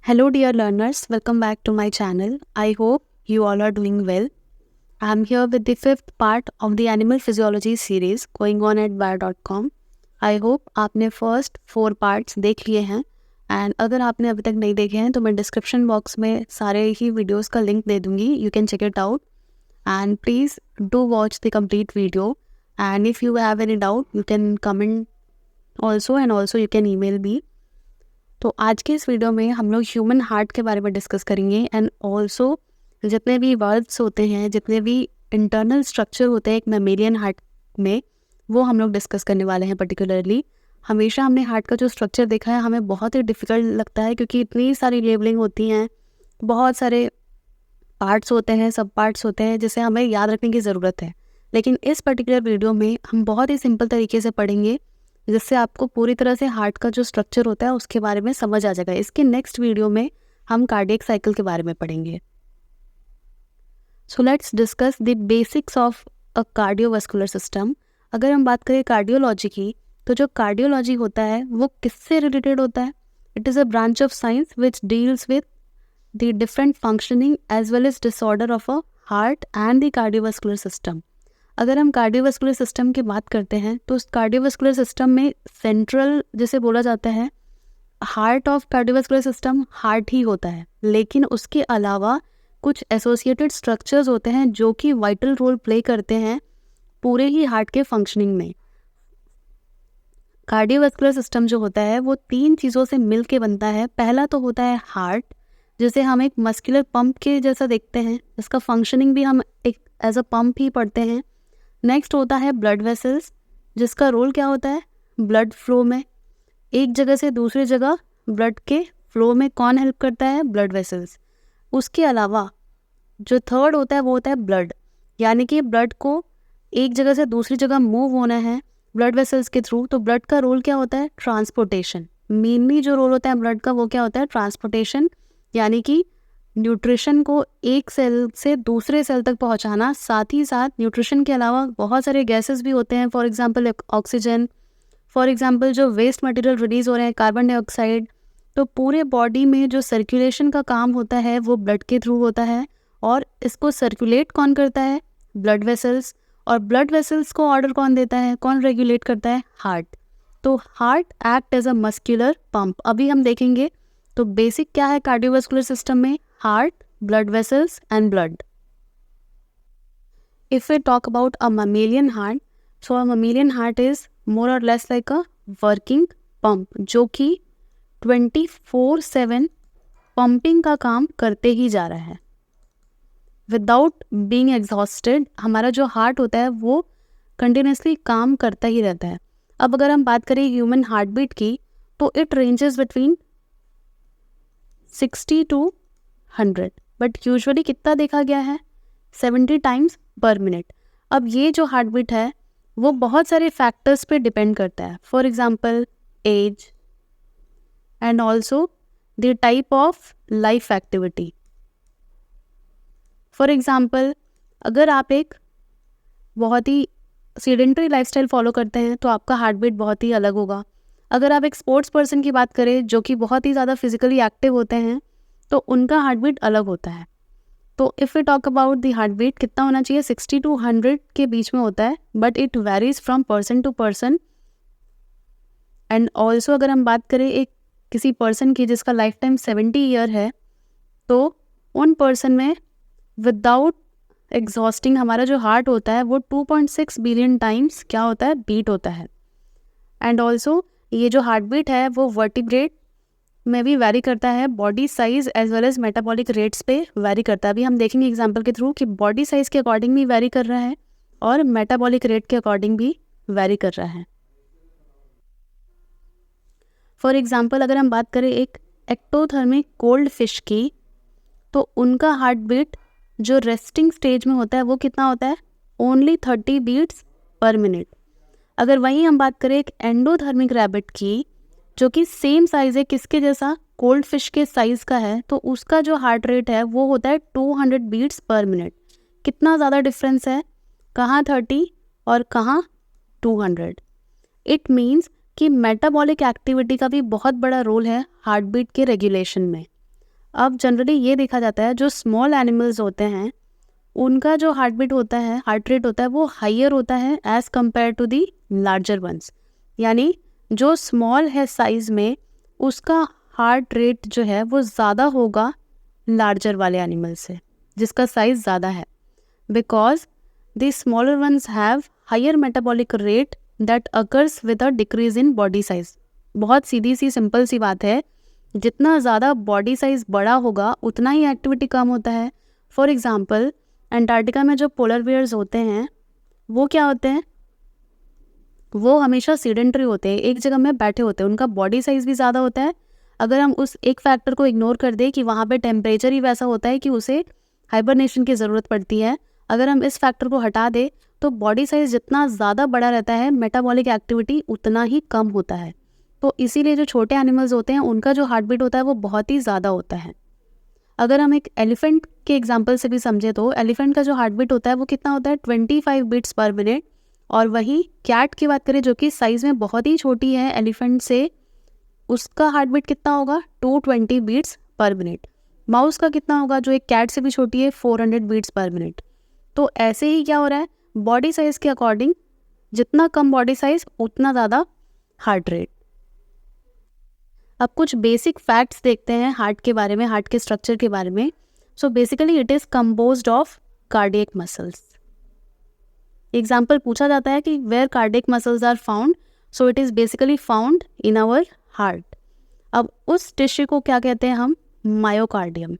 Hello, dear learners. Welcome back to my channel. I hope you all are doing well. I am here with the fifth part of the animal physiology series going on at bio.com. I hope आपने first 4 parts देख लिए हैं and अगर आपने अभी तक नहीं देखे हैं तो मैं description box में सारे ही videos का link दे दूँगी. You can check it out and please do watch the complete video. And if you have any doubt, you can comment also and also you can email me. तो आज के इस video में हम लोग human heart के बारे में डिस्कस करेंगे एंड ऑल्सो जितने भी वर्ड्स होते हैं, जितने भी इंटरनल स्ट्रक्चर होते हैं एक मैमेलियन हार्ट में, वो हम लोग डिस्कस करने वाले हैं पर्टिकुलरली. हमेशा हमने हार्ट का जो स्ट्रक्चर देखा है हमें बहुत ही डिफ़िकल्ट लगता है क्योंकि इतनी सारी लेबलिंग होती हैं, बहुत सारे पार्ट्स होते हैं, सब पार्ट्स होते हैं जिसे हमें याद रखने की ज़रूरत है. लेकिन इस पर्टिकुलर वीडियो में हम बहुत ही सिंपल तरीके से पढ़ेंगे जिससे आपको पूरी तरह से हार्ट का जो स्ट्रक्चर होता है उसके बारे में समझ आ जाएगा. इसके नेक्स्ट वीडियो में हम कार्डियक साइकिल के बारे में पढ़ेंगे. So let's discuss the basics of a cardiovascular system. अगर हम बात करें कार्डियोलॉजी की, तो जो कार्डियोलॉजी होता है वो किससे रिलेटेड होता है? It is a branch of science which deals with the different functioning as well as disorder of a heart and the cardiovascular system. अगर हम कार्डियोवास्कुलर सिस्टम की बात करते हैं तो उस कार्डियोवास्कुलर सिस्टम में सेंट्रल जिसे बोला जाता है heart of cardiovascular system heart ही होता है, लेकिन उसके अलावा कुछ एसोसिएटेड स्ट्रक्चर्स होते हैं जो कि वाइटल रोल प्ले करते हैं पूरे ही हार्ट के फंक्शनिंग में. कार्डियोवास्कुलर सिस्टम जो होता है वो 3 चीज़ों से मिल के बनता है. पहला तो होता है हार्ट, जिसे हम एक मस्कुलर पंप के जैसा देखते हैं, जिसका फंक्शनिंग भी हम एक एज अ पंप ही पढ़ते हैं. नेक्स्ट होता है ब्लड वेसल्स, जिसका रोल क्या होता है ब्लड फ्लो में. एक जगह से दूसरी जगह ब्लड के फ्लो में कौन हेल्प करता है? Blood vessels. उसके अलावा जो थर्ड होता है वो होता है ब्लड, यानी कि ब्लड को एक जगह से दूसरी जगह मूव होना है ब्लड वेसल्स के थ्रू. तो ब्लड का रोल क्या होता है? ट्रांसपोर्टेशन. मेनली जो रोल होता है ब्लड का वो क्या होता है? ट्रांसपोर्टेशन, यानी कि न्यूट्रिशन को एक सेल से दूसरे सेल तक पहुंचाना. साथ ही साथ न्यूट्रिशन के अलावा बहुत सारे गैसेस भी होते हैं, for example oxygen, for example जो वेस्ट मटेरियल रिलीज हो रहे हैं कार्बन डाइऑक्साइड. तो पूरे बॉडी में जो सर्कुलेशन का काम होता है वो ब्लड के थ्रू होता है और इसको सर्कुलेट कौन करता है? Blood vessels. और ब्लड वेसल्स को ऑर्डर कौन देता है, कौन रेगुलेट करता है? हार्ट. तो heart act as a muscular pump. अभी हम देखेंगे. तो बेसिक क्या है कार्डियोवास्कुलर सिस्टम में? Heart, blood vessels and blood. If we talk about a mammalian heart, so a mammalian heart is more or less like a working pump, जो कि 24/7 pumping का काम करते ही जा रहा है विदाउट बीइंग एग्जॉस्टेड. हमारा जो हार्ट होता है वो कंटिन्यूसली काम करता ही रहता है. अब अगर हम बात करें ह्यूमन हार्ट बीट की, तो it ranges between 60 to 100, but usually कितना देखा गया है? 70 टाइम्स पर मिनट. अब ये जो हार्ट बीट है वो बहुत सारे फैक्टर्स पे डिपेंड करता है. For example age and also the type of life activity. For example अगर आप एक बहुत ही सीडेंटरी लाइफस्टाइल फॉलो करते हैं तो आपका हार्ट बीट बहुत ही अलग होगा. अगर आप एक स्पोर्ट्स पर्सन की बात करें जो कि बहुत ही ज़्यादा फिजिकली एक्टिव होते हैं तो उनका हार्ट बीट अलग होता है. तो if we talk about the heart beat कितना होना चाहिए? 60 to 100 के बीच में होता है, but it varies from person to person. And also अगर हम बात करें एक किसी पर्सन की जिसका लाइफ टाइम 70 ईयर है, तो उन पर्सन में विदाउट एग्जॉस्टिंग हमारा जो हार्ट होता है वो 2.6 बिलियन टाइम्स क्या होता है? बीट होता है. एंड ऑल्सो ये जो हार्ट बीट है वो वर्टिब्रेट में भी वैरी करता है, body size as well as metabolic rates पे वैरी करता है. अभी हम देखेंगे एग्जांपल के थ्रू कि बॉडी साइज के अकॉर्डिंग भी वैरी कर रहा है और मेटाबॉलिक रेट के अकॉर्डिंग भी वैरी कर रहा है. फॉर एग्जांपल अगर हम बात करें एक एक्टोथर्मिक कोल्ड फिश की, तो उनका हार्ट बीट जो रेस्टिंग स्टेज में होता है वो कितना होता है? Only 30 beats per minute. अगर वहीं हम बात करें एक एंडोथर्मिक रैबिट की जो कि सेम साइज़ है किसके जैसा? कोल्ड फिश के साइज़ का है, तो उसका जो हार्ट रेट है वो होता है 200 बीट्स पर मिनट. कितना ज़्यादा डिफरेंस है? कहाँ 30 और कहाँ 200. इट मीन्स कि मेटाबॉलिक एक्टिविटी का भी बहुत बड़ा रोल है हार्ट बीट के रेगुलेशन में. अब जनरली ये देखा जाता है जो स्मॉल एनिमल्स होते हैं उनका जो हार्ट बीट होता है, हार्ट रेट होता है, वो हाइयर होता है as compare to the larger ones. यानी जो स्मॉल है साइज़ में, उसका हार्ट रेट जो है वो ज़्यादा होगा लार्जर वाले एनिमल से जिसका साइज़ ज़्यादा है, because the smaller ones have higher metabolic rate that occurs with a decrease in body size. बहुत सीधी सी सिंपल सी बात है, जितना ज़्यादा बॉडी साइज बड़ा होगा उतना ही एक्टिविटी कम होता है। फॉर एग्जाम्पल, अंटार्कटिका में जो पोलर बियर्स होते हैं वो क्या होते हैं, वो हमेशा सीडेंटरी होते हैं, एक जगह में बैठे होते हैं, उनका बॉडी साइज भी ज़्यादा होता है। अगर हम उस एक फैक्टर को इग्नोर कर दें कि वहाँ पे टेम्परेचर ही वैसा होता है कि उसे हाइबरनेशन की ज़रूरत पड़ती है, अगर हम इस फैक्टर को हटा दें तो बॉडी साइज जितना ज़्यादा बड़ा रहता है, मेटाबॉलिक एक्टिविटी उतना ही कम होता है। तो इसीलिए जो छोटे एनिमल्स होते हैं उनका जो हार्ट बीट होता है वो बहुत ही ज़्यादा होता है। अगर हम एक एलिफेंट के एग्जाम्पल से भी समझे तो एलिफेंट का जो हार्ट बीट होता है वो कितना होता है, 25 बीट्स पर मिनट। और वहीं कैट की बात करें जो कि साइज़ में बहुत ही छोटी है एलिफेंट से, उसका हार्ट बीट कितना होगा, 220 बीट्स पर मिनट। माउस का कितना होगा जो एक कैट से भी छोटी है, 400 बीट्स पर मिनट। तो ऐसे ही क्या हो रहा है, बॉडी साइज़ के अकॉर्डिंग जितना कम बॉडी साइज़ उतना ज़्यादा हार्ट रेट। अब कुछ बेसिक फैक्ट्स देखते हैं हार्ट के बारे में, हार्ट के स्ट्रक्चर के बारे में। So basically it is composed of cardiac muscles. Example पूछा जाता है कि where cardiac muscles are found, so it is basically found in our heart. अब उस टिश्यू को क्या कहते हैं हम, मायोकार्डियम।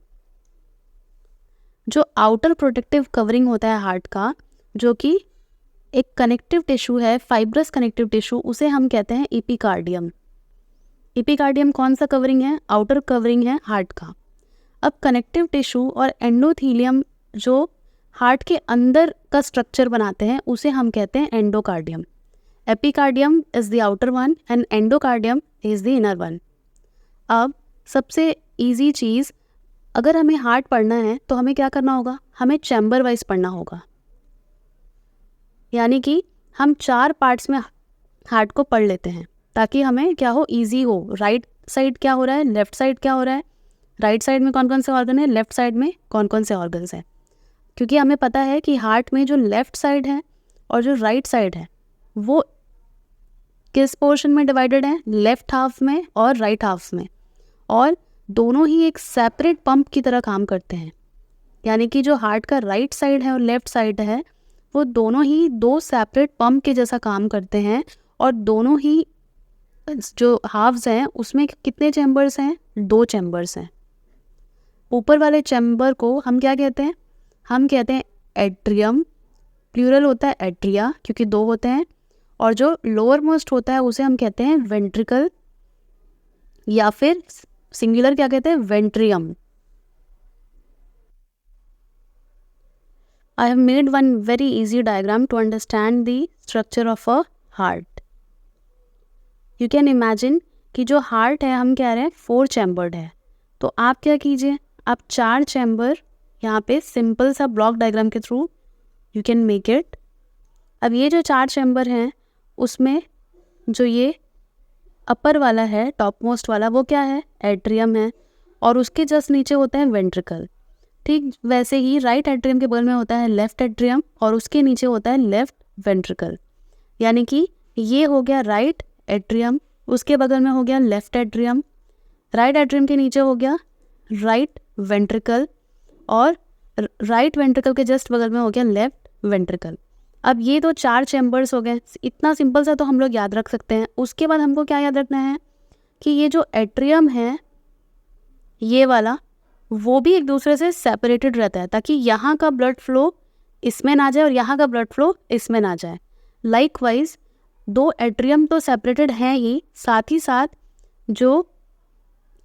जो आउटर प्रोटेक्टिव कवरिंग होता है हार्ट का, जो कि एक कनेक्टिव टिश्यू है, फाइब्रस कनेक्टिव टिश्यू, उसे हम कहते हैं एपिकार्डियम। एपिकार्डियम कौन सा कवरिंग है, आउटर कवरिंग है हार्ट का। अब कनेक्टिव टिश्यू और एंडोथीलियम जो हार्ट के अंदर का स्ट्रक्चर बनाते हैं उसे हम कहते हैं endocardium. Epicardium is the outer one and endocardium is the inner one. अब सबसे इजी चीज़, अगर हमें हार्ट पढ़ना है तो हमें क्या करना होगा, हमें चैम्बर वाइज पढ़ना होगा। यानी कि हम 4 पार्ट्स में हार्ट को पढ़ लेते हैं ताकि हमें क्या हो, इजी हो। राइट साइड क्या हो रहा है, लेफ्ट साइड क्या हो रहा है, राइट साइड में कौन कौन से ऑर्गन है, लेफ्ट साइड में कौन कौन से ऑर्गन्स हैं। क्योंकि हमें पता है कि हार्ट में जो लेफ्ट साइड है और जो राइट साइड है वो किस पोर्शन में डिवाइडेड है, लेफ्ट हाफ में और राइट हाफ में, और दोनों ही एक सेपरेट पंप की तरह काम करते हैं। यानी कि जो हार्ट का राइट साइड है और लेफ्ट साइड है वो दोनों ही 2 सेपरेट पंप के जैसा काम करते हैं। और दोनों ही जो हाफ्स हैं उसमें कितने चैम्बर्स हैं, 2 चैम्बर्स हैं। ऊपर वाले चैम्बर को हम क्या कहते हैं, हम कहते हैं एट्रियम, प्लूरल होता है एट्रिया क्योंकि 2 होते हैं। और जो लोअर मोस्ट होता है उसे हम कहते हैं वेंट्रिकल, या फिर सिंगुलर क्या कहते हैं, वेंट्रियम। I have made one very easy diagram to understand the structure of a heart. You can imagine कि जो हार्ट है हम कह रहे हैं 4 चैम्बर्ड है, तो आप क्या कीजिए, आप 4 चैम्बर यहाँ पे सिंपल सा ब्लॉक डायग्राम के through you can make it. अब ये जो 4 चैम्बर हैं उसमें जो ये अपर वाला है, टॉप मोस्ट वाला, वो क्या है, एट्रियम है, और उसके जस्ट नीचे होता है वेंट्रिकल। ठीक वैसे ही राइट एट्रियम के बगल में होता है लेफ्ट एट्रियम और उसके नीचे होता है लेफ्ट वेंट्रिकल। यानी कि ये हो गया राइट एट्रियम, उसके बगल में हो गया लेफ्ट एट्रियम, राइट एट्रियम के नीचे हो गया राइट वेंट्रिकल, और राइट वेंट्रिकल के जस्ट बगल में हो गया लेफ्ट वेंट्रिकल। अब ये तो 4 चैम्बर्स हो गए, इतना सिंपल सा तो हम लोग याद रख सकते हैं। उसके बाद हमको क्या याद रखना है कि ये जो एट्रियम है ये वाला, वो भी एक दूसरे से सेपरेटेड रहता है ताकि यहाँ का ब्लड फ्लो इसमें ना जाए और यहाँ का ब्लड फ्लो इसमें ना जाए। लाइकवाइज 2 एट्रियम तो सेपरेटेड हैं ही, साथ ही साथ जो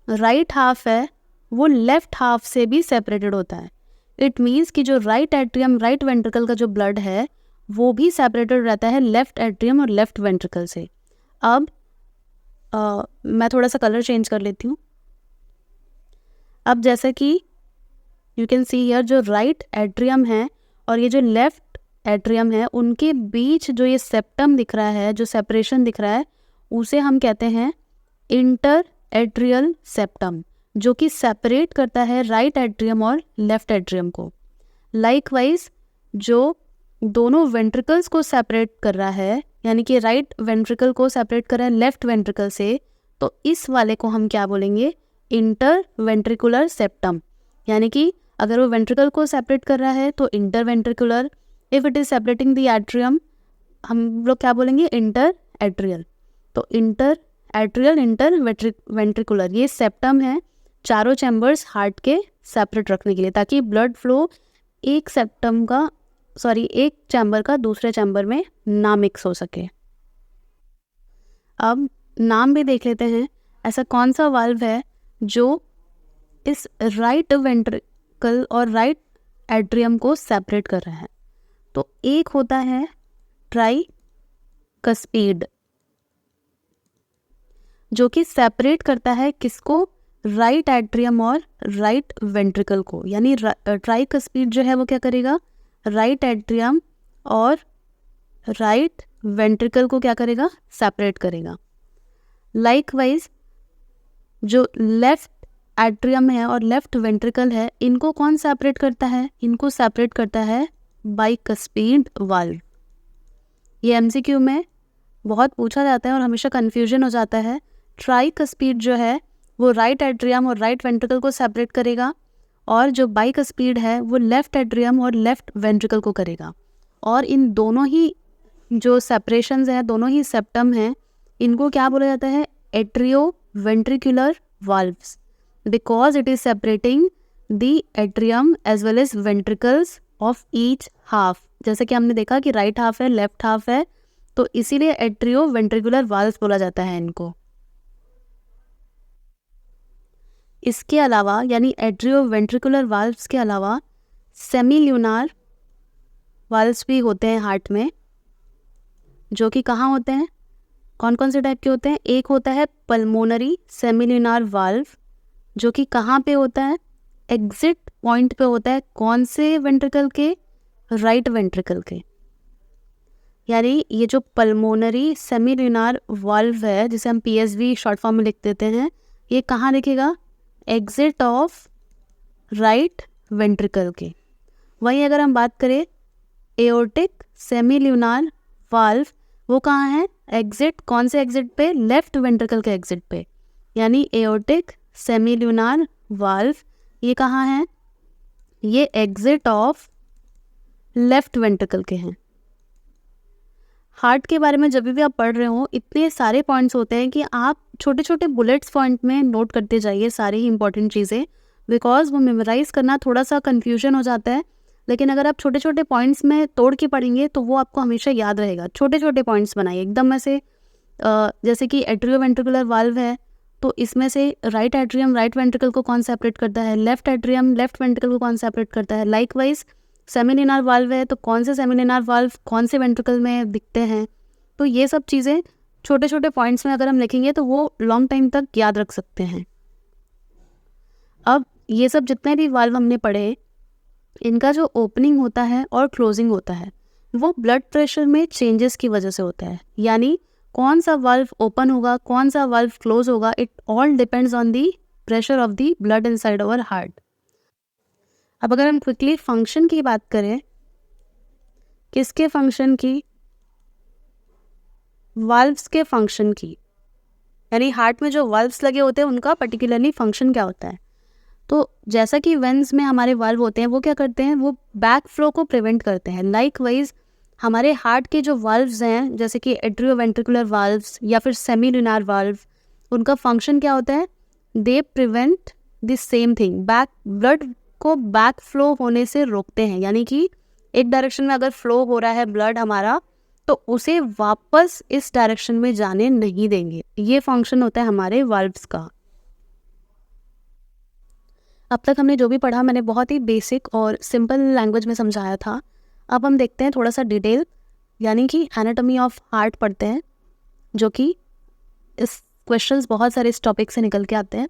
राइट हाफ है वो लेफ्ट हाफ से भी सेपरेटेड होता है। इट मीन्स कि जो राइट एट्रियम, राइट वेंट्रिकल का जो ब्लड है वो भी सेपरेटेड रहता है लेफ्ट एट्रियम और लेफ्ट वेंट्रिकल से। अब मैं थोड़ा सा कलर चेंज कर लेती हूँ। अब जैसे कि यू कैन सी हियर, जो राइट एट्रियम है और ये जो लेफ्ट एट्रियम है उनके बीच जो ये सेप्टम दिख रहा है, जो सेपरेशन दिख रहा है, उसे हम कहते हैं इंटर एट्रियल सेप्टम। जो कि सेपरेट करता है राइट एट्रियम और लेफ्ट एट्रियम को। लाइकवाइज जो दोनों वेंट्रिकल्स को सेपरेट कर रहा है, यानी कि राइट वेंट्रिकल को सेपरेट कर रहा है लेफ्ट वेंट्रिकल से, तो इस वाले को हम क्या बोलेंगे, इंटर वेंट्रिकुलर सेप्टम। यानी कि अगर वो वेंट्रिकल को सेपरेट कर रहा है तो inter ventricular, if it is separating the atrium हम लोग क्या बोलेंगे, इंटर एट्रियल। तो इंटर एट्रियल, इंटर वेंट्रिकुलर, ये सेप्टम है चारों चैम्बर्स हार्ट के सेपरेट रखने के लिए, ताकि ब्लड फ्लो एक चैम्बर का दूसरे चैम्बर में ना मिक्स हो सके। अब नाम भी देख लेते हैं, ऐसा कौन सा वाल्व है जो इस राइट वेंट्रिकल और राइट एट्रियम को सेपरेट कर रहा है। तो एक होता है ट्राइकस्पीड, जो कि सेपरेट करता है किसको, राइट एट्रियम और राइट वेंट्रिकल को। यानी ट्राइकस्पीड जो है वो क्या करेगा, राइट एट्रियम और राइट वेंट्रिकल को क्या करेगा, सेपरेट करेगा। लाइकवाइज जो लेफ्ट एट्रियम है और लेफ्ट वेंट्रिकल है, इनको कौन सेपरेट करता है, इनको सेपरेट करता है बाइकस्पीड वाल्व। ये एमसीक्यू में बहुत पूछा जाता है और हमेशा कन्फ्यूजन हो जाता है। ट्राइकस्पीड जो है वो राइट एट्रियम और राइट वेंट्रिकल को सेपरेट करेगा, और जो बाइकस्पीड है वो लेफ्ट एट्रियम और लेफ्ट वेंट्रिकल को करेगा। और इन दोनों ही जो सेपरेशंस हैं, दोनों ही सेप्टम हैं, इनको क्या बोला जाता है, atrio ventricular valves, because it is separating the atrium as well as ventricles of each half. जैसे कि हमने देखा कि राइट हाफ है, लेफ्ट हाफ है, तो इसीलिए एट्रियो वेंट्रिकुलर वाल्व्स बोला जाता है इनको। इसके अलावा यानी एट्रियो वेंट्रिकुलर वाल्व्स के अलावा सेमील्यूनार वाल्व्स भी होते हैं हार्ट में, जो कि कहाँ होते हैं, कौन कौन से टाइप के होते हैं। एक होता है पल्मोनरी सेमील्यूनार वाल्व, जो कि कहाँ पे होता है, एग्जिट पॉइंट पे होता है, कौन से वेंट्रिकल के, राइट वेंट्रिकल के। यानी ये जो पल्मोनरी सेमील्यूनार वाल्व है, जिसे हम PSV शॉर्ट फॉर्म में लिख देते हैं, ये कहाँ दिखेगा, एग्जिट ऑफ राइट वेंट्रिकल के। वहीं अगर हम बात करें एओर्टिक सेमील्यूनार वाल्व, वो कहाँ है, एग्जिट, कौन से एग्जिट पे, लेफ्ट वेंट्रिकल के एग्जिट पे। यानी एओर्टिक सेमील्यूनार वाल्व ये कहाँ है, ये एग्जिट ऑफ लेफ्ट वेंट्रिकल के हैं। हार्ट के बारे में जब भी आप पढ़ रहे हो, इतने सारे पॉइंट्स होते हैं कि आप छोटे छोटे बुलेट्स पॉइंट में नोट करते जाइए सारी ही इंपॉर्टेंट चीज़ें, बिकॉज वो मेमोराइज करना थोड़ा सा कन्फ्यूजन हो जाता है। लेकिन अगर आप छोटे छोटे पॉइंट्स में तोड़ के पढ़ेंगे तो वो आपको हमेशा याद रहेगा। छोटे छोटे पॉइंट्स बनाइए एकदम ऐसे, जैसे कि एट्रियो वेंट्रिकुलर वाल्व है, तो इसमें से राइट एट्रियम राइट वेंट्रिकल को कौन सेपरेट करता है, लेफ्ट एट्रियम लेफ्ट वेंट्रिकल को कौन सेपरेट करता है। लाइकवाइज सेमील्यूनार वाल्व है, तो कौन से सेमील्यूनार वाल्व कौन से वेंट्रिकल में दिखते हैं। तो ये सब चीज़ें छोटे छोटे पॉइंट्स में अगर हम लिखेंगे तो वो लॉन्ग टाइम तक याद रख सकते हैं। अब ये सब जितने भी वाल्व हमने पढ़े, इनका जो ओपनिंग होता है और क्लोजिंग होता है वो ब्लड प्रेशर में चेंजेस की वजह से होता है। यानी कौन सा वाल्व ओपन होगा, कौन सा वाल्व क्लोज होगा, it all depends on the pressure of the blood inside our heart. अब अगर हम क्विकली फंक्शन की बात करें, किसके फंक्शन की, वाल्व्स के फंक्शन की, यानी हार्ट में जो वाल्व्स लगे होते हैं उनका पर्टिकुलरली फंक्शन क्या होता है। तो जैसा कि वेंस में हमारे वाल्व होते हैं, वो क्या करते हैं, वो बैक फ्लो को प्रिवेंट करते हैं। लाइकवाइज हमारे हार्ट के जो वाल्व्स हैं, जैसे कि एट्रियो वेंट्रिकुलर वाल्व्स या फिर सेमील्यूनार वाल्व, उनका फंक्शन क्या होता है, they prevent the same thing, blood को बैक फ्लो होने से रोकते हैं। यानी कि एक डायरेक्शन में अगर फ्लो हो रहा है ब्लड हमारा, तो उसे वापस इस डायरेक्शन में जाने नहीं देंगे। ये फंक्शन होता है हमारे वाल्व्स का। अब तक हमने जो भी पढ़ा मैंने बहुत ही बेसिक और सिंपल लैंग्वेज में समझाया था। अब हम देखते हैं थोड़ा सा डिटेल, यानी कि एनाटॉमी ऑफ हार्ट पढ़ते हैं, जो कि इस क्वेश्चंस बहुत सारे इस टॉपिक से निकल के आते हैं।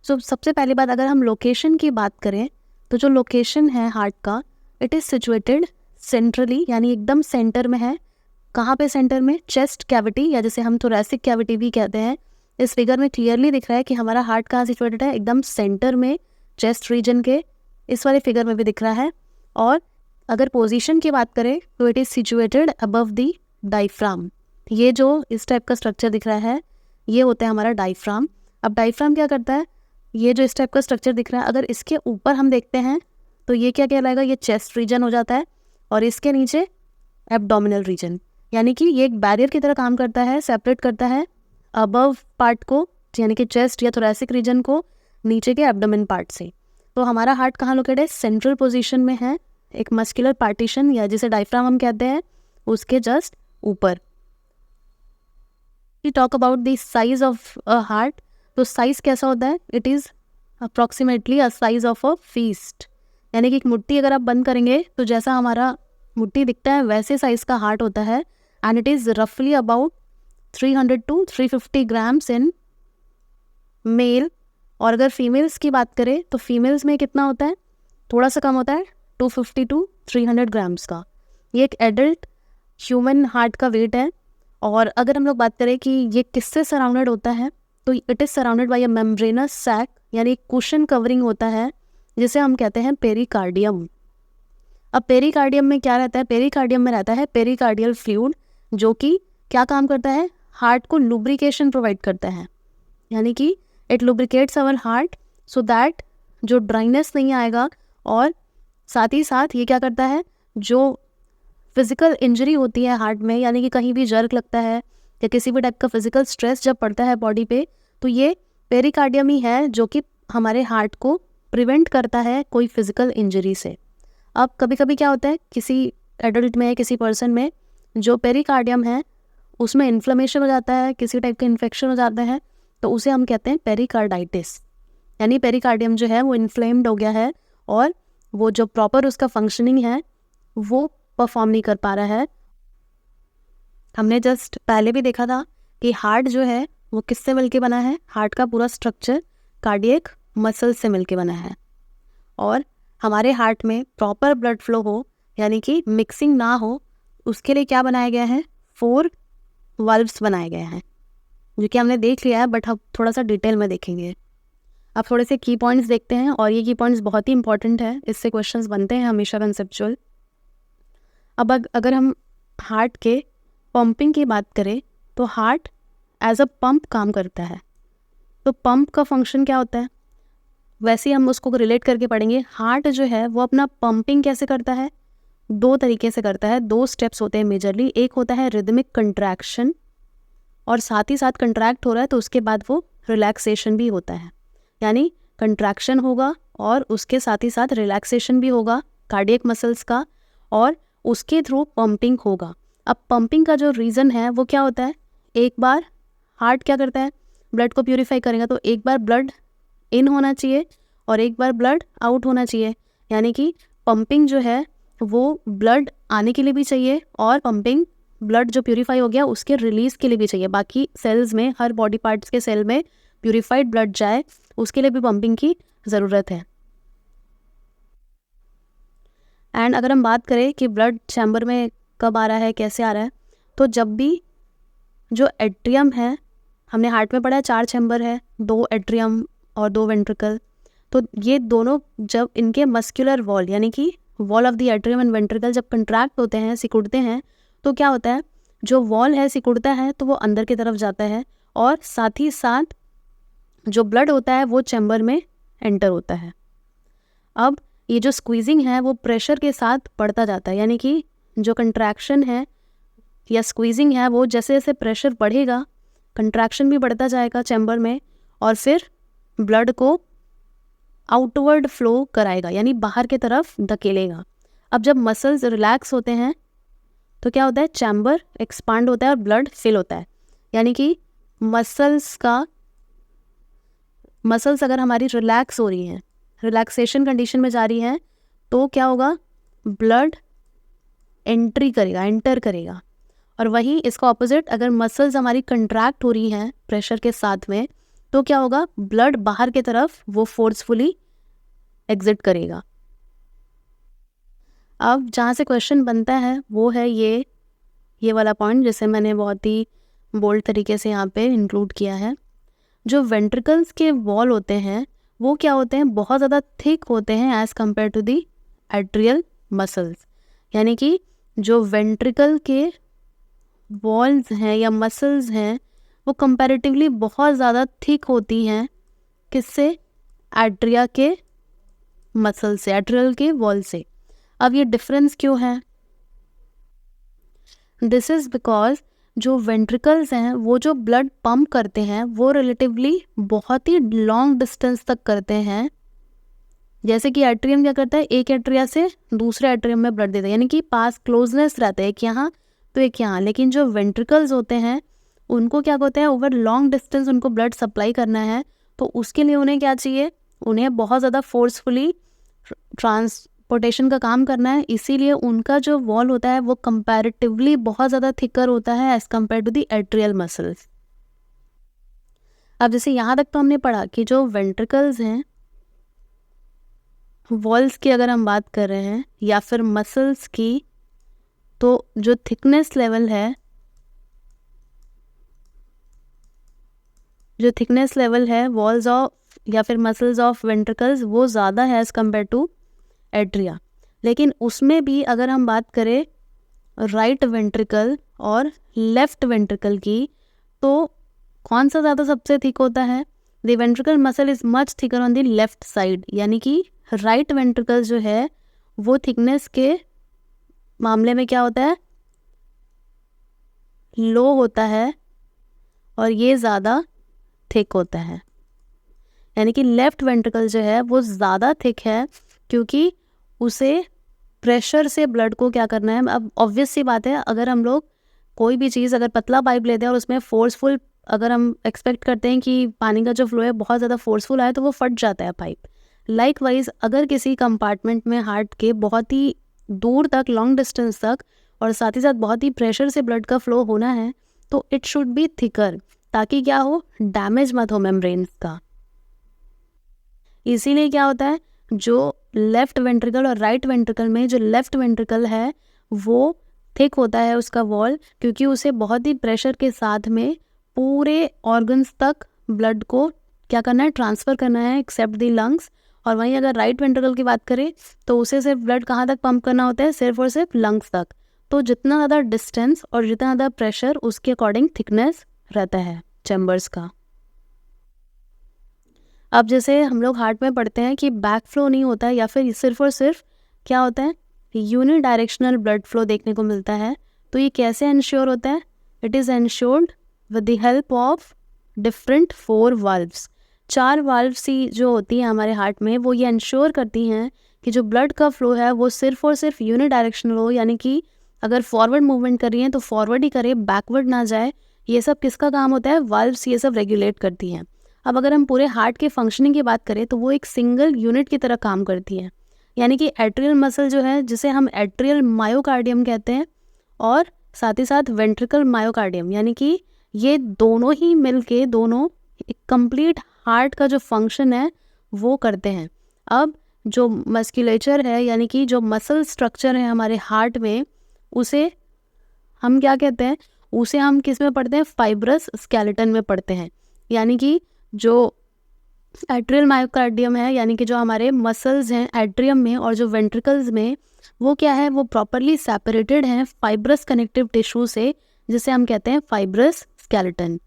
सो सबसे पहली बात, अगर हम लोकेशन की बात करें, तो जो लोकेशन है हार्ट का, इट इज़ सिचुएटेड सेंट्रली, यानी एकदम सेंटर में है। कहाँ पे सेंटर में, चेस्ट कैविटी, या जैसे हम थोरैसिक कैविटी भी कहते हैं, इस फिगर में क्लियरली दिख रहा है कि हमारा हार्ट कहाँ सिचुएटेड है, एकदम सेंटर में, चेस्ट रीजन के। इस वाले फिगर में भी दिख रहा है। और अगर पोजीशन की बात करें तो it is situated above the diaphragm. ये जो इस टाइप का स्ट्रक्चर दिख रहा है ये होता है हमारा डायफ्राम। अब डायफ्राम क्या करता है, ये जो इस टाइप का स्ट्रक्चर दिख रहा है, अगर इसके ऊपर हम देखते हैं तो ये क्या कहलाएगा, ये चेस्ट रीजन हो जाता है। और इसके नीचे एब्डोमिनल रीजन, यानी कि ये एक बैरियर की तरह काम करता है, सेपरेट करता है अबव पार्ट को, यानी कि चेस्ट या थोरैसिक रीजन को, नीचे के एब्डोमेन पार्ट से। तो हमारा हार्ट कहाँ लोकेटेड है, सेंट्रल पोजीशन में है, एक मस्कुलर पार्टीशन या जिसे डायफ्राम हम कहते हैं उसके जस्ट ऊपर। We talk about the size of a heart. तो साइज कैसा होता है, it is approximately a size of a fist, यानी कि एक मुट्ठी अगर आप बंद करेंगे तो जैसा हमारा मुट्ठी दिखता है वैसे साइज का हार्ट होता है। एंड इट इज़ रफली about 300 to 350 grams in male. और अगर फीमेल्स की बात करें तो फीमेल्स में कितना होता है, थोड़ा सा कम होता है, 250 to 300 ग्राम्स का। ये एक एडल्ट ह्यूमन हार्ट का वेट है। और अगर हम लोग बात करें कि ये किससे सराउंडेड होता है, तो it is surrounded by a membranous sac, यानी कुशन कवरिंग होता है जिसे हम कहते हैं पेरिकार्डियम। अब पेरिकार्डियम में क्या रहता है, पेरिकार्डियम में रहता है पेरिकार्डियल फ्लूइड, जो कि क्या काम करता है, हार्ट को लुब्रिकेशन प्रोवाइड करता है, यानी कि it lubricates our heart so that जो ड्राइनेस नहीं आएगा। और साथ ही साथ ये क्या करता है, जो फिजिकल इंजरी होती है हार्ट में, यानी कि कहीं भी जर्क लगता है या किसी भी टाइप का फिजिकल स्ट्रेस जब पड़ता है बॉडी पे, तो ये पेरिकार्डियम ही है जो कि हमारे हार्ट को प्रिवेंट करता है कोई फिजिकल इंजरी से। अब कभी कभी क्या होता है, किसी एडल्ट में, किसी पर्सन में जो पेरिकार्डियम है उसमें इन्फ्लेमेशन हो जाता है, किसी टाइप का इन्फेक्शन हो जाता है, तो उसे हम कहते हैं पेरिकार्डाइटिस, यानी पेरिकार्डियम जो है वो इन्फ्लेम्ड हो गया है और वो जो प्रॉपर उसका फंक्शनिंग है वो परफॉर्म नहीं कर पा रहा है। हमने जस्ट पहले भी देखा था कि हार्ट जो है वो किससे मिलके बना है, हार्ट का पूरा स्ट्रक्चर कार्डियक मसल से मिलके बना है। और हमारे हार्ट में प्रॉपर ब्लड फ्लो हो, यानी कि मिक्सिंग ना हो, उसके लिए क्या बनाया गया है, 4 वाल्व्स बनाए गए हैं, जो कि हमने देख लिया है, बट हम थोड़ा सा डिटेल में देखेंगे। अब थोड़े से की पॉइंट्स देखते हैं, और ये की पॉइंट्स बहुत ही इंपॉर्टेंट है, इससे क्वेश्चंस बनते हैं हमेशा कंसेप्चुअल। अब अगर हम हार्ट के पंपिंग की बात करें तो हार्ट एज अ पंप काम करता है। तो पंप का फंक्शन क्या होता है, वैसे ही हम उसको रिलेट करके पढ़ेंगे। हार्ट जो है वो अपना पंपिंग कैसे करता है, 2 तरीके से करता है, 2 स्टेप्स होते हैं मेजरली। एक होता है रिदमिक कंट्रैक्शन, और साथ ही साथ कंट्रैक्ट हो रहा है तो उसके बाद वो रिलैक्सेशन भी होता है, यानी कंट्रैक्शन होगा और उसके साथ ही साथ रिलैक्सेशन भी होगा कार्डियक मसल्स का, और उसके थ्रू पंपिंग होगा। अब पंपिंग का जो रीज़न है वो क्या होता है, एक बार हार्ट क्या करता है, ब्लड को प्यूरिफाई करेगा, तो एक बार ब्लड इन होना चाहिए और एक बार ब्लड आउट होना चाहिए, यानी कि पंपिंग जो है वो ब्लड आने के लिए भी चाहिए और पंपिंग ब्लड जो प्यूरिफाई हो गया उसके रिलीज़ के लिए भी चाहिए। बाकी सेल्स में, हर बॉडी पार्ट्स के सेल में प्यूरिफाइड ब्लड जाए उसके लिए भी पंपिंग की ज़रूरत है। एंड अगर हम बात करें कि ब्लड चैम्बर में कब आ रहा है, कैसे आ रहा है, तो जब भी जो एट्रियम है, हमने हार्ट में पढ़ा है 4 चैम्बर है, 2 एट्रियम और 2 वेंट्रिकल, तो ये दोनों जब इनके मस्कुलर वॉल, यानी कि wall of the atrium and ventricle जब कंट्रैक्ट होते हैं, सिकुड़ते हैं, तो क्या होता है, जो वॉल है सिकुड़ता है तो वो अंदर की तरफ जाता है, और साथ ही साथ जो ब्लड होता है वो चैम्बर में एंटर होता है। अब ये जो स्क्वीजिंग है वो प्रेशर के साथ बढ़ता जाता है, यानी कि जो कंट्रैक्शन है या स्क्वीजिंग है वो जैसे जैसे प्रेशर बढ़ेगा कंट्रैक्शन भी बढ़ता जाएगा चैम्बर में, और फिर ब्लड को आउटवर्ड फ्लो कराएगा, यानी बाहर की तरफ धकेलेगा। अब जब मसल्स रिलैक्स होते हैं तो क्या होता है, चैम्बर एक्सपांड होता है और ब्लड फिल होता है, यानी कि मसल्स अगर हमारी रिलैक्स हो रही हैं, रिलैक्सेशन कंडीशन में जा रही हैं, तो क्या होगा, ब्लड एंटर करेगा। और वहीं इसका ऑपोजिट, अगर मसल्स हमारी कंट्रैक्ट हो रही हैं प्रेशर के साथ में, तो क्या होगा, ब्लड बाहर की तरफ वो फोर्सफुली एग्जिट करेगा। अब जहाँ से क्वेश्चन बनता है वो है ये वाला पॉइंट, जिसे मैंने बहुत ही बोल्ड तरीके से यहाँ पे इंक्लूड किया है। जो वेंट्रिकल्स के वॉल होते हैं वो क्या होते हैं, बहुत ज़्यादा थिक होते हैं as compare to the atrial muscles. यानी कि जो वेंट्रिकल के वॉल्स हैं या मसल्स हैं वो कंपैरेटिवली बहुत ज़्यादा थिक होती हैं, किससे, एट्रिया के मसल से, एट्रियल के वॉल से। अब ये डिफरेंस क्यों है? दिस इज़ बिकॉज जो वेंट्रिकल्स हैं वो जो ब्लड पंप करते हैं वो रिलेटिवली बहुत ही लॉन्ग डिस्टेंस तक करते हैं, जैसे कि एट्रियम क्या करता है, एक एट्रिया से दूसरे एट्रियम में ब्लड देता है, यानी कि पास क्लोजनेस रहता है, एक यहाँ तो एक यहाँ। लेकिन जो वेंट्रिकल्स होते हैं उनको क्या होता है, ओवर लॉन्ग डिस्टेंस उनको ब्लड सप्लाई करना है, तो उसके लिए उन्हें क्या चाहिए, उन्हें बहुत ज़्यादा फोर्सफुली ट्रांसपोर्टेशन का काम करना है। इसीलिए उनका जो वॉल होता है वो कंपैरेटिवली बहुत ज़्यादा थिकर होता है as compare to the atrial muscles. अब जैसे यहाँ तक तो हमने पढ़ा कि जो वेंट्रिकल्स हैं, वॉल्स की अगर हम बात कर रहे हैं या फिर मसल्स की, तो जो थिकनेस लेवल है, जो थिकनेस लेवल है वॉल्स ऑफ या फिर मसल्स ऑफ वेंट्रिकल्स वो ज़्यादा है एज़ कम्पेयर टू एट्रिया। लेकिन उसमें भी अगर हम बात करें राइट वेंट्रिकल और लेफ्ट वेंट्रिकल की, तो कौन सा ज़्यादा सबसे थिक होता है? The ventricle muscle is much thicker on the left side, यानी कि राइट वेंट्रिकल जो है वो थिकनेस के मामले में क्या होता है, लो होता है, और ये ज़्यादा थिक होता है। यानी कि लेफ्ट वेंट्रिकल जो है वो ज़्यादा थिक है क्योंकि उसे प्रेशर से ब्लड को क्या करना है। अब ऑब्वियस सी बात है, अगर हम लोग कोई भी चीज़, अगर पतला पाइप लेते हैं और उसमें फोर्सफुल, अगर हम एक्सपेक्ट करते हैं कि पानी का जो फ्लो है बहुत ज़्यादा फोर्सफुल आए, तो वो फट जाता है पाइप। लाइकवाइज अगर किसी कंपार्टमेंट में हार्ट के बहुत ही दूर तक, लॉन्ग डिस्टेंस तक, और साथ ही साथ बहुत ही प्रेशर से ब्लड का फ्लो होना है, तो इट शुड बी थिकर, ताकि क्या हो, डैमेज मत हो मेम्ब्रेन्स का। इसीलिए क्या होता है, जो लेफ्ट वेंट्रिकल और राइट वेंट्रिकल में जो लेफ्ट वेंट्रिकल है वो थिक होता है उसका वॉल, क्योंकि उसे बहुत ही प्रेशर के साथ में पूरे ऑर्गन्स तक ब्लड को क्या करना है, ट्रांसफ़र करना है, एक्सेप्ट दी लंग्स। और वहीं अगर राइट वेंट्रिकल की बात करें तो उसे सिर्फ ब्लड कहाँ तक पंप करना होता है, सिर्फ और सिर्फ लंग्स तक। तो जितना ज़्यादा डिस्टेंस और जितना ज़्यादा प्रेशर, उसके अकॉर्डिंग थिकनेस रहता है चैम्बर्स का। अब जैसे हम लोग हार्ट में पढ़ते हैं कि बैक फ्लो नहीं होता है, या फिर सिर्फ और सिर्फ क्या होता है, यूनि डायरेक्शनल ब्लड फ्लो देखने को मिलता है। तो ये कैसे इंश्योर होता है? It is insured with the help of different 4 valves. 4 valves ही जो होती हैं हमारे हार्ट में, वो ये इंश्योर करती हैं कि जो ब्लड का फ्लो है वो सिर्फ और सिर्फ यूनि डायरेक्शनल हो, यानी कि अगर फॉरवर्ड मूवमेंट कर रही हैं तो फॉरवर्ड ही करे, बैकवर्ड ना जाए। ये सब किसका काम होता है? वाल्व्स ये सब रेगुलेट करती हैं। अब अगर हम पूरे हार्ट के फंक्शनिंग की बात करें तो वो एक सिंगल यूनिट की तरह काम करती है। यानी कि एट्रियल मसल जो है, जिसे हम एट्रियल मायोकार्डियम कहते हैं, और साथ ही साथ वेंट्रिकल मायोकार्डियम, यानी कि ये दोनों ही मिलके, दोनों एक कंप्लीट हार्ट का जो फंक्शन है वो करते हैं। अब जो मस्कुलेचर है, यानी कि जो मसल स्ट्रक्चर है हमारे हार्ट में, उसे हम क्या कहते हैं, उसे हम किस में पढ़ते हैं? फाइब्रस स्केलेटन में पढ़ते हैं। यानी कि जो एट्रियल मायोकार्डियम है, यानी कि जो हमारे मसल्स हैं एट्रियम में और जो वेंट्रिकल्स में, वो क्या है, वो प्रॉपरली सेपरेटेड हैं फाइब्रस कनेक्टिव टिश्यू से, जिसे हम कहते हैं fibrous skeleton.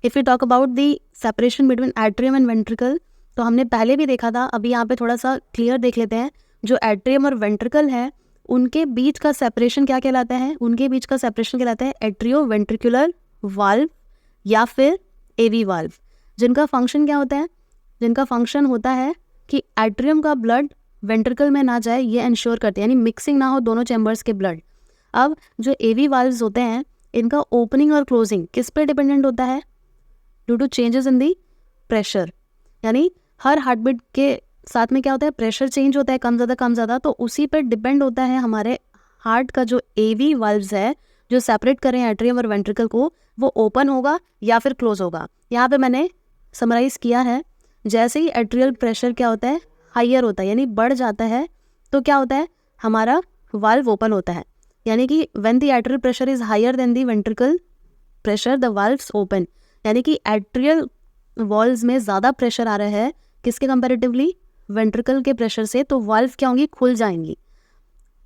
If you talk about the separation between atrium and ventricle, तो हमने पहले भी देखा था, अभी यहाँ पे थोड़ा सा क्लियर देख लेते हैं। जो एट्रियम और वेंट्रिकल है उनके बीच का सेपरेशन क्या कहलाता है? उनके बीच का सेपरेशन कहलाता है एट्रियो वेंट्रिकुलर वाल्व या फिर एवी वाल्व, जिनका फंक्शन क्या होता है? जिनका फंक्शन होता है कि एट्रियम का ब्लड वेंट्रिकल में ना जाए, ये इंश्योर करते हैं, यानी मिक्सिंग ना हो दोनों चैम्बर्स के ब्लड। अब जो एवी वाल्व्स होते हैं, इनका ओपनिंग और क्लोजिंग किस पे डिपेंडेंट होता है? Due to changes in the pressure, यानी हर हार्ट बीट के साथ में क्या होता है, प्रेशर चेंज होता है, कम ज़्यादा कम ज़्यादा, तो उसी पर डिपेंड होता है हमारे हार्ट का जो एवी वाल्व्स है, जो सेपरेट करें एट्रियम और वेंट्रिकल को, वो ओपन होगा या फिर क्लोज होगा। यहाँ पे मैंने समराइज किया है, जैसे ही एट्रियल प्रेशर क्या होता है, हाइयर होता है, यानी बढ़ जाता है, तो क्या होता है, हमारा वाल्व ओपन होता है। यानी कि when the atrial pressure is higher than the ventricle pressure the valves open, यानी कि एट्रियल वॉल्व्स में ज़्यादा प्रेशर आ रहा है किसके कंपैरेटिवली, वेंट्रिकल के प्रेशर से, तो वाल्व क्या होंगी, खुल जाएंगी।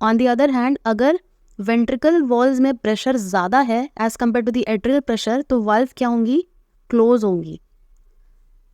ऑन दी अदर हैंड अगर वेंट्रिकल वॉल्व्स में प्रेशर ज़्यादा है as compare to the atrial pressure, तो वाल्व क्या होंगी, क्लोज होंगी।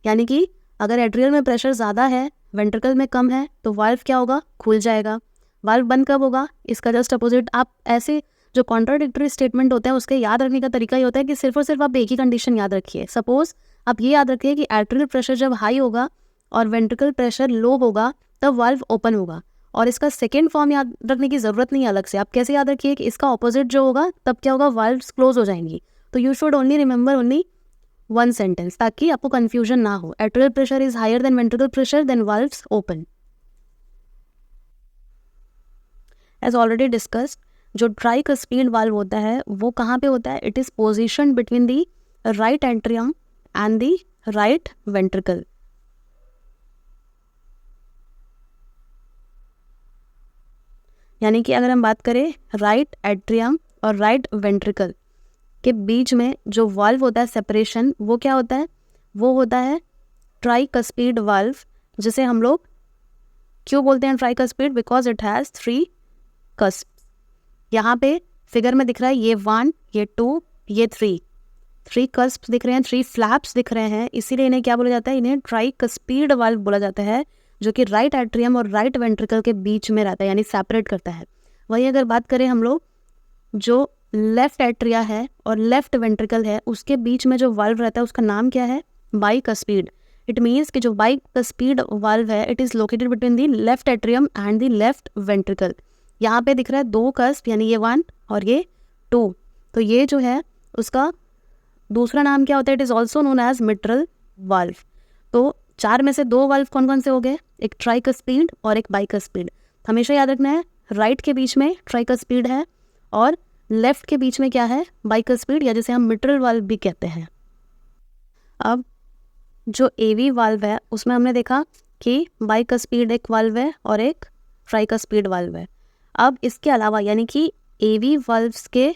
यानी कि अगर एट्रियल में प्रेशर ज़्यादा है, वेंट्रिकल में कम है, तो वाल्व क्या होगा, खुल जाएगा। वाल्व बंद कब होगा, इसका जस्ट अपोजिट। आप ऐसे जो कॉन्ट्राडिक्टरी स्टेटमेंट होते हैं उसके याद रखने का तरीका ये होता है कि सिर्फ और सिर्फ आप एक ही कंडीशन याद रखिए। सपोज आप ये याद रखिए कि एट्रियल प्रेशर जब हाई होगा और वेंट्रिकल प्रेशर लो होगा तब वाल्व ओपन होगा, और इसका सेकेंड फॉर्म याद रखने की ज़रूरत नहीं है अलग से। आप कैसे याद रखिए कि इसका ऑपोजिट जो होगा तब क्या होगा, वाल्व्स क्लोज हो जाएंगी। तो you should only remember only one sentence ताकि आपको कंफ्यूजन ना हो। Atrial pressure is higher than ventricle pressure, then valves open. As already discussed, जो ट्राइकस्पीड वाल्व होता है वो कहाँ पे होता है, it is position between the right atrium and the right ventricle. यानी कि अगर हम बात करें राइट एट्रियम और राइट वेंट्रिकल के बीच में जो वाल्व होता है सेपरेशन, वो क्या होता है, वो होता है ट्राइकस्पीड वाल्व, जिसे हम लोग क्यों बोलते हैं tricuspid, because it has 3 cusp. यहाँ पे फिगर में दिख रहा है ये 1, ये 2, ये 3 कस्प दिख रहे हैं, 3 फ्लैप्स दिख रहे हैं, इसीलिए इन्हें क्या बोला जाता है, इन्हें ट्राइकस्पीड वाल्व बोला जाता है, जो कि राइट एट्रियम और राइट वेंट्रिकल के बीच में रहता है, यानी सेपरेट करता है। वहीं अगर बात करें हम लोग जो लेफ्ट एट्रिया है और लेफ्ट वेंट्रिकल है उसके बीच में जो वाल्व रहता है उसका नाम क्या है, बाइकस्पीड। इट मीन्स कि जो बाइकस्पीड वाल्व है it is located between the left atrium and the left ventricle. यहाँ पे दिख रहा है 2 कस्प, यानी ये 1 और ये 2, तो ये जो है उसका दूसरा नाम क्या होता है, it is also known as mitral valve. तो 4 में से 2 वाल्व कौन कौन से हो गए, एक ट्राइकस्पीड और एक बाइकस्पीड। हमेशा याद रखना है राइट के बीच में ट्राइकस्पीड है और लेफ्ट के बीच में क्या है, बाइकस्पीड, या जिसे हम मिट्रल वाल्व भी कहते हैं। अब जो एवी वाल्व है उसमें हमने देखा कि बाइकस्पीड एक वाल्व है और एक ट्राइकस्पीड वाल्व है। अब इसके अलावा यानी कि एवी वाल्व्स के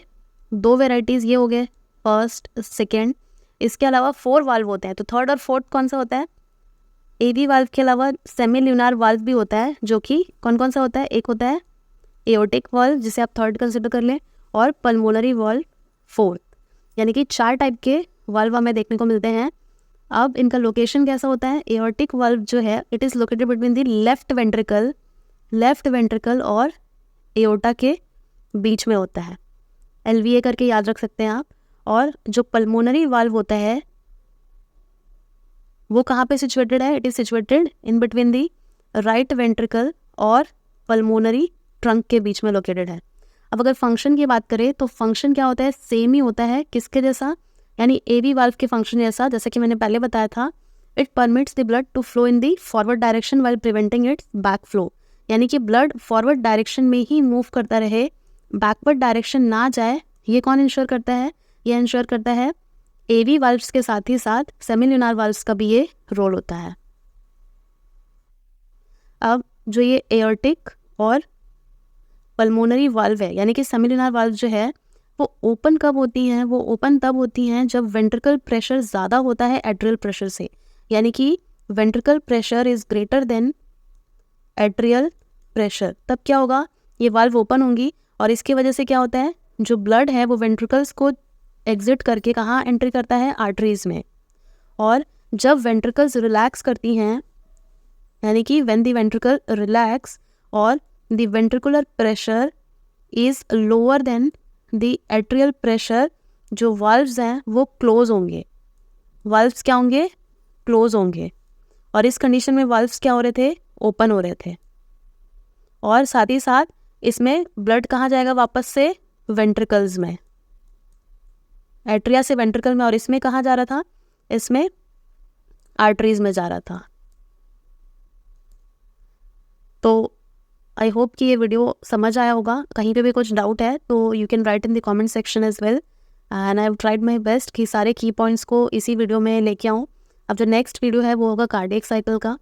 2 वेराइटीज़ ये हो गए, फर्स्ट सेकेंड, इसके अलावा 4 वाल्व होते हैं। तो थर्ड और फोर्थ कौन सा होता है, एवी वाल्व के अलावा सेमी ल्यूनार वाल्व भी होता है, जो कि कौन कौन सा होता है, एक होता है एओर्टिक वाल्व जिसे आप थर्ड कंसिडर कर लें, और पल्मोनरी वाल्व फोर्थ। यानी कि 4 टाइप के वाल्व हमें देखने को मिलते हैं। अब इनका लोकेशन कैसा होता है, एओर्टिक वाल्व जो है it is located between the left ventricle और एओर्टा के बीच में होता है, LVA करके याद रख सकते हैं आप। और जो पल्मोनरी वाल्व होता है वो कहाँ पे सिचुएटेड है, it is situated in between the right ventricle और पल्मोनरी ट्रंक के बीच में लोकेटेड है। अब अगर फंक्शन की बात करें तो फंक्शन क्या होता है, सेम ही होता है, किसके जैसा, यानी एवी वाल्व के फंक्शन जैसा कि मैंने पहले बताया था। It permits the blood to flow in the forward direction while preventing its back flow, यानी कि ब्लड फॉरवर्ड डायरेक्शन में ही मूव करता रहे, बैकवर्ड डायरेक्शन ना जाए। ये कौन इंश्योर करता है, ये इंश्योर करता है एवी वाल्व्स के साथ ही साथ सेमी ल्यूनार वाल्व्स का भी ये रोल होता है। अब जो ये एओर्टिक और पल्मोनरी वाल्व है यानी कि सेमी ल्यूनार वाल्व जो है वो ओपन कब होती हैं, वो ओपन तब होती हैं जब वेंट्रिकल प्रेशर ज़्यादा होता है एट्रियल प्रेशर से, यानी कि ventricle pressure is greater than atrial pressure. तब क्या होगा, ये वाल्व ओपन होंगी और इसकी वजह से क्या होता है, जो ब्लड है वो वेंट्रिकल्स को एग्जिट करके कहाँ एंट्री करता है, आर्टरीज में। और जब वेंट्रिकल्स रिलैक्स करती हैं, यानी कि व्हेन द वेंट्रिकल रिलैक्स और the ventricular pressure is lower than the atrial pressure, जो वाल्व्स हैं वो क्लोज होंगे। वाल्व्स क्या होंगे, क्लोज होंगे। और इस कंडीशन में वाल्व्स क्या हो रहे थे, ओपन हो रहे थे। और साथ ही साथ इसमें ब्लड कहाँ जाएगा, वापस से वेंट्रिकल्स में, एट्रिया से वेंट्रिकल में, और इसमें कहाँ जा रहा था, इसमें आर्टरीज में जा रहा था। तो आई होप कि ये वीडियो समझ आया होगा। कहीं पे भी कुछ डाउट है तो you can write in the comment section as well, and I have tried my best कि सारे की पॉइंट्स को इसी वीडियो में लेके आऊँ। अब जो नेक्स्ट वीडियो है वो होगा कार्डियक साइकिल का,